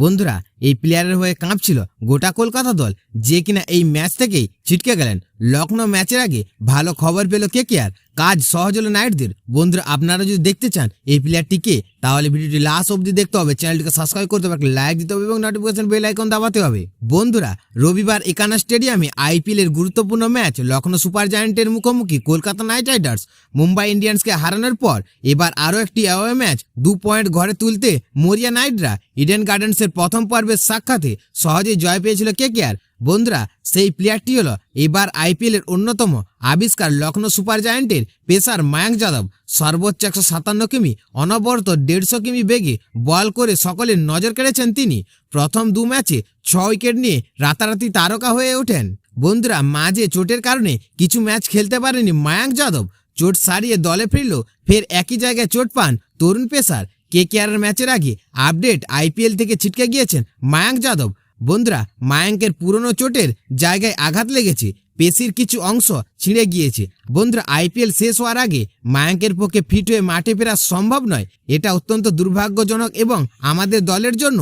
বন্ধুরা, এই প্লেয়ারের হয়ে কাঁপছিল গোটা কলকাতা দল, যে কিনা এই ম্যাচ থেকেই ছিটকে গেলেন। লখনৌ ম্যাচের আগে ভালো খবর পেল কেকেআর, কাজ সহজ হলো নাইটদের। বন্ধুরা, আপনারা যদি দেখতে চান এই প্লেয়ারটিকে, তাহলে ভিডিওটি লাস্ট অবধি দেখতে হবে, চ্যানেলটিকে সাবস্ক্রাইব করতে হবে, লাইক দিতে হবে এবং নোটিফিকেশন বেল আইকন দাবাতে হবে। বন্ধুরা, রবিবার একানা স্টেডিয়ামে আইপিএল এর গুরুত্বপূর্ণ ম্যাচ লখনৌ সুপার জায়ান্টের মুখোমুখি কলকাতা নাইট রাইডার্স মুম্বাই ইন্ডিয়ান্সকে হারানোর পর এবার আরও একটি অ্যাওয়ে ম্যাচ 2 পয়েন্ট ঘরে তুলতে মরিয়া নাইটরা ইডেন গার্ডেন্সের প্রথম পর্বের সাক্ষাতে সহজেই জয় পেয়েছিল কেকেআর। বন্ধুরা, সেই প্লেয়ারটি হলো এবার আইপিএল এর অন্যতম আবিষ্কার লখনৌ সুপার জায়ান্টের পেসার মায়াঙ্ক যাদব। সর্বোচ্চ 157 কিমি অনবরত 150 কিমি বেগে বল করে সকলের নজর কেড়েছেন তিনি। প্রথম 2 ম্যাচে 6 উইকেট নিয়ে রাতারাতি তারকা হয়ে ওঠেন। বন্ধুরা, মাঝে চোটের কারণে কিছু ম্যাচ খেলতে পারেনি মায়াঙ্ক যাদব। চোট সারিয়ে দলে ফিরলেও ফের একই জায়গায় চোট পান তরুণ পেসার। কেকেআর ম্যাচের আগে আপডেট, আইপিএল থেকে ছিটকে গিয়েছেন মায়াঙ্ক যাদব। বন্ধুরা, মায়াঙ্কের পুরনো চোটের জায়গায় আঘাত লেগেছে, পেশির কিছু অংশ ছিঁড়ে গিয়েছে। বন্ধুরা, আইপিএল শেষ হওয়ার আগে মায়াঙ্কের পক্ষে ফিট হয়ে মাঠে ফেরা সম্ভব নয়। এটা অত্যন্ত দুর্ভাগ্যজনক এবং আমাদের দলের জন্য